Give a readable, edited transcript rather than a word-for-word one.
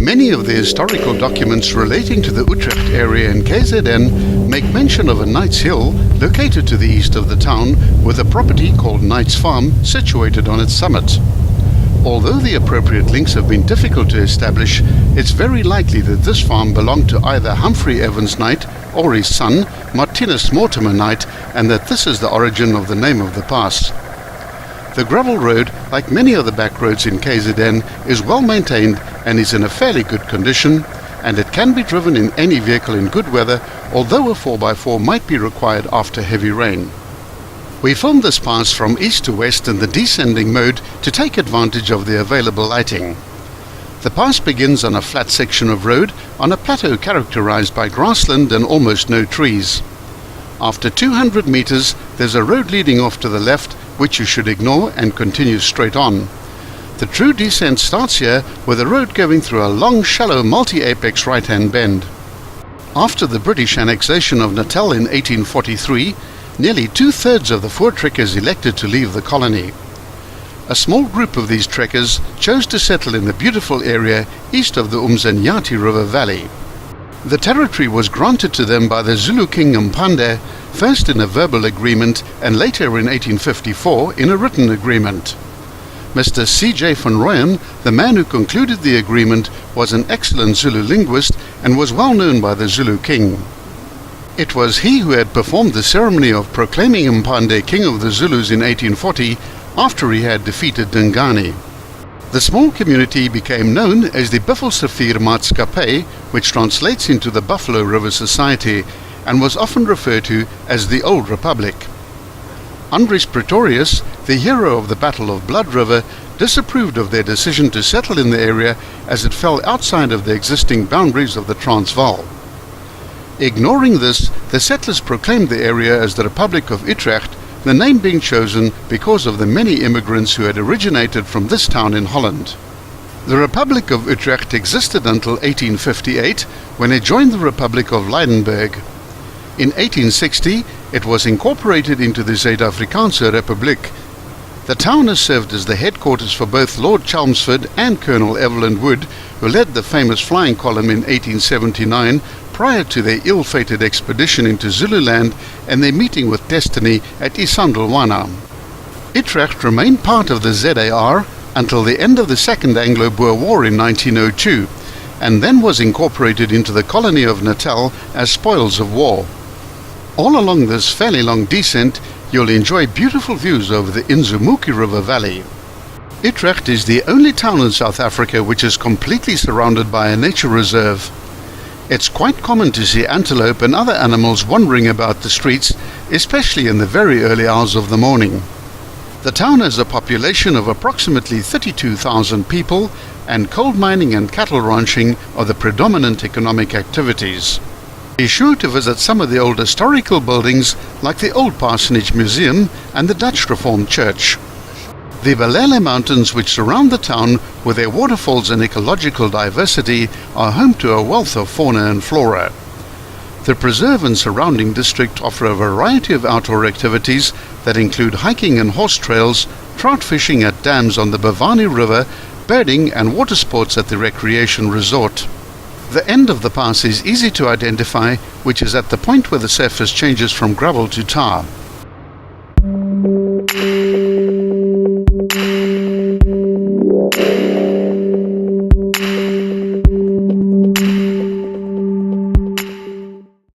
Many of the historical documents relating to the Utrecht area in KZN make mention of a Knight's Hill located to the east of the town with a property called Knight's Farm situated on its summit. Although the appropriate links have been difficult to establish, it's very likely that this farm belonged to either Humphrey Evans Knight or his son, Martinus Mortimer Knight, and that this is the origin of the name of the pass. The gravel road, like many other back roads in KZN, is well maintained and is in a fairly good condition, and it can be driven in any vehicle in good weather, although a 4x4 might be required after heavy rain. We filmed this pass from east to west in the descending mode to take advantage of the available lighting. The pass begins on a flat section of road on a plateau characterized by grassland and almost no trees. After 200 meters, there's a road leading off to the left, which you should ignore and continue straight on. The true descent starts here with a road going through a long, shallow, multi-apex right-hand bend. After the British annexation of Natal in 1843, nearly two-thirds of the Voortrekkers elected to leave the colony. A small group of these trekkers chose to settle in the beautiful area east of the Umzanyati River Valley. The territory was granted to them by the Zulu king Mpande, first in a verbal agreement and later in 1854 in a written agreement. Mr. C.J. van Rooyen, the man who concluded the agreement, was an excellent Zulu linguist and was well known by the Zulu king. It was he who had performed the ceremony of proclaiming Mpande king of the Zulus in 1840 after he had defeated Dingane. The small community became known as the Buffelsrivier Maatskappy, which translates into the Buffalo River Society, and was often referred to as the Old Republic. Andries Pretorius, the hero of the Battle of Blood River, disapproved of their decision to settle in the area as it fell outside of the existing boundaries of the Transvaal. Ignoring this, the settlers proclaimed the area as the Republic of Utrecht, the name being chosen because of the many immigrants who had originated from this town in Holland. The Republic of Utrecht existed until 1858, when it joined the Republic of Leidenburg. In 1860, it was incorporated into the Zuid-Afrikaanse Republiek. The town has served as the headquarters for both Lord Chelmsford and Colonel Evelyn Wood, who led the famous flying column in 1879 prior to their ill-fated expedition into Zululand and their meeting with destiny at Isandlwana. Utrecht remained part of the ZAR until the end of the Second Anglo-Boer War in 1902, and then was incorporated into the colony of Natal as spoils of war. All along this fairly long descent, you'll enjoy beautiful views over the Inzumuki River Valley. Utrecht is the only town in South Africa which is completely surrounded by a nature reserve. It's quite common to see antelope and other animals wandering about the streets, especially in the very early hours of the morning. The town has a population of approximately 32,000 people, and coal mining and cattle ranching are the predominant economic activities. Be sure to visit some of the old historical buildings like the Old Parsonage Museum and the Dutch Reformed Church. The Balele Mountains, which surround the town with their waterfalls and ecological diversity, are home to a wealth of fauna and flora. The preserve and surrounding district offer a variety of outdoor activities that include hiking and horse trails, trout fishing at dams on the Bavani River, birding and water sports at the recreation resort. The end of the pass is easy to identify, which is at the point where the surface changes from gravel to tar.